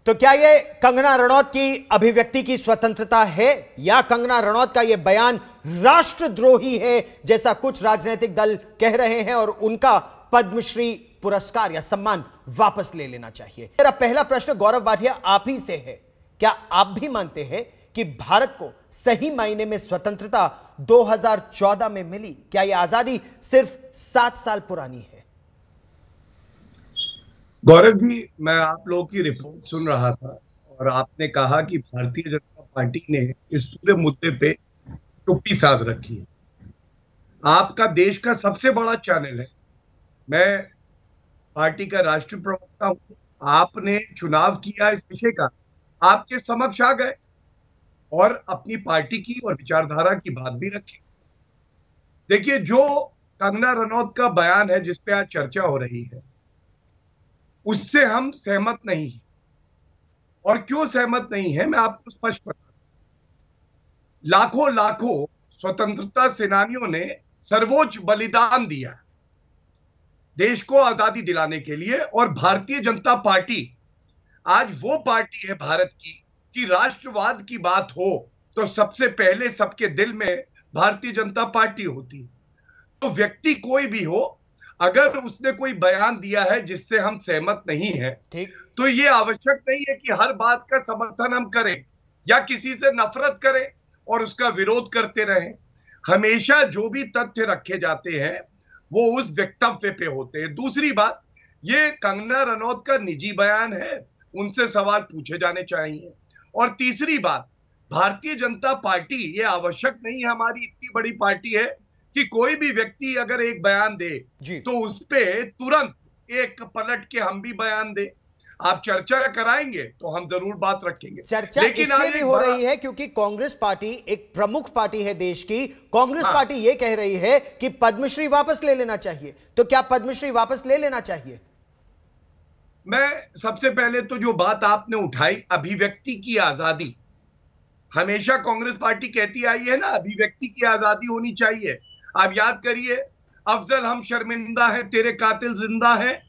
तो क्या ये कंगना रनौत की अभिव्यक्ति की स्वतंत्रता है या कंगना रनौत का यह बयान राष्ट्रद्रोही है, जैसा कुछ राजनीतिक दल कह रहे हैं और उनका पद्मश्री पुरस्कार या सम्मान वापस ले लेना चाहिए? मेरा पहला प्रश्न गौरव भाटिया आप ही से है। क्या आप भी मानते हैं कि भारत को सही मायने में स्वतंत्रता 2014 में मिली? क्या यह आजादी सिर्फ 7 साल पुरानी है? गौरव जी, मैं आप लोगों की रिपोर्ट सुन रहा था और आपने कहा कि भारतीय जनता पार्टी ने इस पूरे मुद्दे पे चुप्पी साध रखी है। आपका देश का सबसे बड़ा चैनल है, मैं पार्टी का राष्ट्रीय प्रवक्ता हूं, आपने चुनाव किया इस विषय का, आपके समक्ष आ गए और अपनी पार्टी की और विचारधारा की बात भी रखी। देखिए, जो कंगना रनौत का बयान है जिस पे आज चर्चा हो रही है, उससे हम सहमत नहीं हैं। और क्यों सहमत नहीं है मैं आपको स्पष्ट बता दूं। लाखों लाखों स्वतंत्रता सेनानियों ने सर्वोच्च बलिदान दिया देश को आजादी दिलाने के लिए, और भारतीय जनता पार्टी आज वो पार्टी है भारत की कि राष्ट्रवाद की बात हो तो सबसे पहले सबके दिल में भारतीय जनता पार्टी होती है। तो व्यक्ति कोई भी हो, अगर उसने कोई बयान दिया है जिससे हम सहमत नहीं हैं, तो ये आवश्यक नहीं है कि हर बात का समर्थन हम करें या किसी से नफरत करें और उसका विरोध करते रहें। हमेशा जो भी तथ्य रखे जाते हैं वो उस वक्तव्य पे होते हैं। दूसरी बात, ये कंगना रनौत का निजी बयान है, उनसे सवाल पूछे जाने चाहिए। और तीसरी बात, भारतीय जनता पार्टी, ये आवश्यक नहीं, हमारी इतनी बड़ी पार्टी है कि कोई भी व्यक्ति अगर एक बयान दे तो उस पे तुरंत एक पलट के हम भी बयान दे। आप चर्चा कराएंगे तो हम जरूर बात रखेंगे। चर्चा इसलिए भी हो रही है क्योंकि कांग्रेस पार्टी एक प्रमुख पार्टी है देश की। कांग्रेस पार्टी यह कह रही है कि पद्मश्री वापस ले लेना चाहिए। तो क्या पद्मश्री वापस ले लेना चाहिए? मैं सबसे पहले तो जो बात आपने उठाई, अभिव्यक्ति की आजादी, हमेशा कांग्रेस पार्टी कहती आई है ना, अभिव्यक्ति की आजादी होनी चाहिए। आप याद करिए, अफजल हम शर्मिंदा हैं, तेरे कातिल जिंदा हैं,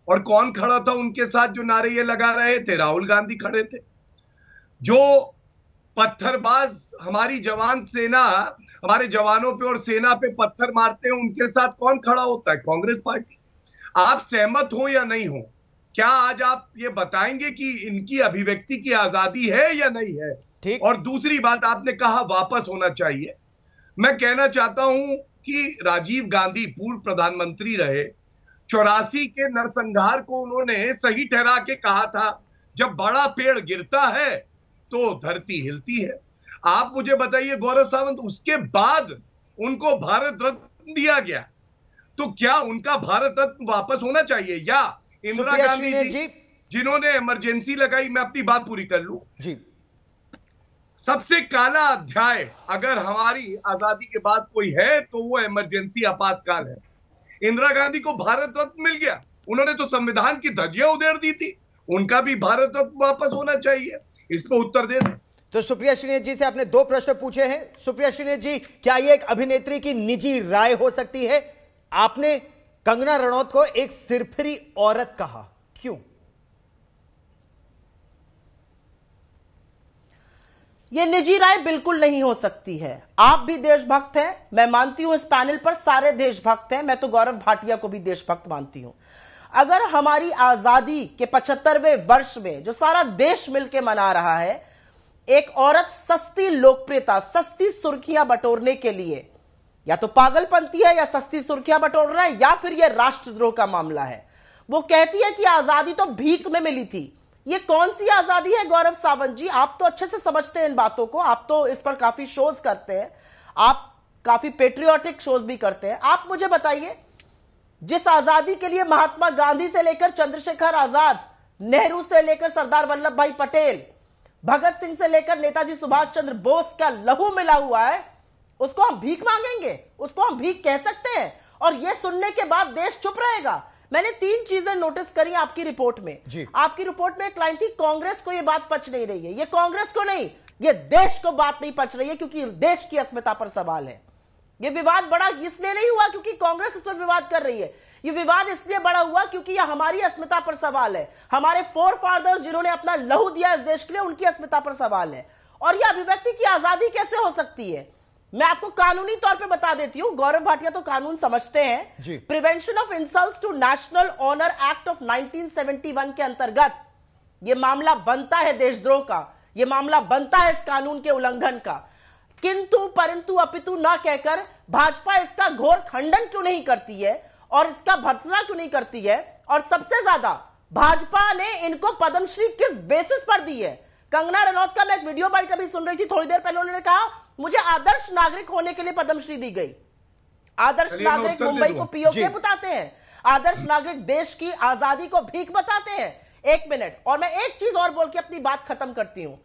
और कौन खड़ा था उनके साथ जो नारे ये लगा रहे थे? राहुल गांधी खड़े थे। जो पत्थरबाज हमारी जवान सेना, हमारे जवानों पे और सेना पे पत्थर मारते हैं, उनके साथ कौन खड़ा होता है? कांग्रेस पार्टी। आप सहमत हो या नहीं हो, क्या आज आप ये बताएंगे कि इनकी अभिव्यक्ति की आजादी है या नहीं है? ठीक। और दूसरी बात, आपने कहा वापस होना चाहिए। मैं कहना चाहता हूं कि राजीव गांधी पूर्व प्रधानमंत्री रहे, 84 के नरसंहार को उन्होंने सही ठहरा के कहा था, जब बड़ा पेड़ गिरता है तो धरती हिलती है। आप मुझे बताइए गौरव सावंत, उसके बाद उनको भारत रत्न दिया गया, तो क्या उनका भारत रत्न वापस होना चाहिए? या इंदिरा गांधी जी जिन्होंने इमरजेंसी लगाई, मैं अपनी बात पूरी कर लूं जी, सबसे काला अध्याय अगर हमारी आजादी के बाद कोई है तो वो इमरजेंसी आपातकाल है। इंदिरा गांधी को भारत रत्न मिल गया, उन्होंने तो संविधान की धज्जियां उधेड़ दी थी, उनका भी भारत रत्न वापस होना चाहिए। इस पर उत्तर दे दें। तो सुप्रिया श्रीनेत जी से आपने 2 प्रश्न पूछे हैं। सुप्रिया श्रीनेत जी, क्या यह एक अभिनेत्री की निजी राय हो सकती है? आपने कंगना रनौत को एक सिरफिरी औरत कहा, क्यों? ये निजी राय बिल्कुल नहीं हो सकती है। आप भी देशभक्त हैं, मैं मानती हूं इस पैनल पर सारे देशभक्त हैं, मैं तो गौरव भाटिया को भी देशभक्त मानती हूं। अगर हमारी आजादी के 75वें वर्ष में जो सारा देश मिलकर मना रहा है, एक औरत सस्ती लोकप्रियता, सस्ती सुर्खियां बटोरने के लिए या तो पागलपंती है या सस्ती सुर्खियां बटोर रहा है, या फिर यह राष्ट्रद्रोह का मामला है। वो कहती है कि आजादी तो भीख में मिली थी। ये कौन सी आजादी है गौरव सावंत जी? आप तो अच्छे से समझते हैं इन बातों को, आप तो इस पर काफी शोज करते हैं, आप काफी पेट्रियोटिक शोज भी करते हैं। आप मुझे बताइए, जिस आजादी के लिए महात्मा गांधी से लेकर चंद्रशेखर आजाद, नेहरू से लेकर सरदार वल्लभ भाई पटेल, भगत सिंह से लेकर नेताजी सुभाष चंद्र बोस का लहू मिला हुआ है, उसको हम भीख मांगेंगे? उसको हम भीख कह सकते हैं? और यह सुनने के बाद देश चुप रहेगा? मैंने 3 चीजें नोटिस करी आपकी रिपोर्ट में। आपकी रिपोर्ट में एक लाइन थी, कांग्रेस को यह बात पच नहीं रही है। ये कांग्रेस को नहीं, ये देश को बात नहीं पच रही है, क्योंकि देश की अस्मिता पर सवाल है। ये विवाद बड़ा इसलिए नहीं हुआ क्योंकि कांग्रेस इस पर विवाद कर रही है, ये विवाद इसलिए बड़ा हुआ क्योंकि यह हमारी अस्मिता पर सवाल है। हमारे फोर फादर्स जिन्होंने अपना लहू दिया इस देश के लिए, उनकी अस्मिता पर सवाल है। और यह अभिव्यक्ति की आजादी कैसे हो सकती है? मैं आपको कानूनी तौर पे बता देती हूं। गौरव भाटिया तो कानून समझते हैं। Prevention of insults to national honour act of 1971 के अंतर्गत यह मामला बनता है देशद्रोह का, यह मामला बनता है इस कानून के उल्लंघन का। किंतु परंतु अपितु ना कहकर भाजपा इसका घोर खंडन क्यों नहीं करती है और इसका भर्त्सना क्यों नहीं करती है? और सबसे ज्यादा भाजपा ने इनको पद्मश्री किस बेसिस पर दी है? कंगना रनौत का मैं एक वीडियो बाइट अभी सुन रही थी थोड़ी देर पहले, उन्होंने कहा मुझे आदर्श नागरिक होने के लिए पद्मश्री दी गई। आदर्श नागरिक मुंबई को पीओके बताते हैं, आदर्श नागरिक देश की आजादी को भीख बताते हैं। एक मिनट, और मैं एक चीज और बोल के अपनी बात खत्म करती हूं।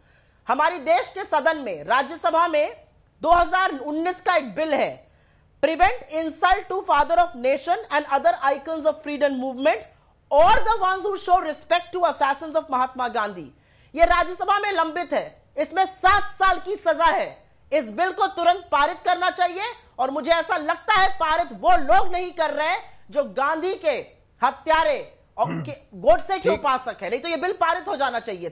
हमारी देश के सदन में, राज्यसभा में 2019 का एक बिल है, prevent insult to father of nation and other icons of freedom movement और the ones who show respect to assassins of Mahatma Gandhi. यह राज्यसभा में लंबित है, इसमें 7 साल की सजा है। इस बिल को तुरंत पारित करना चाहिए और मुझे ऐसा लगता है पारित वो लोग नहीं कर रहे हैं जो गांधी के हत्यारे और गोडसे के उपासक है, नहीं तो यह बिल पारित हो जाना चाहिए।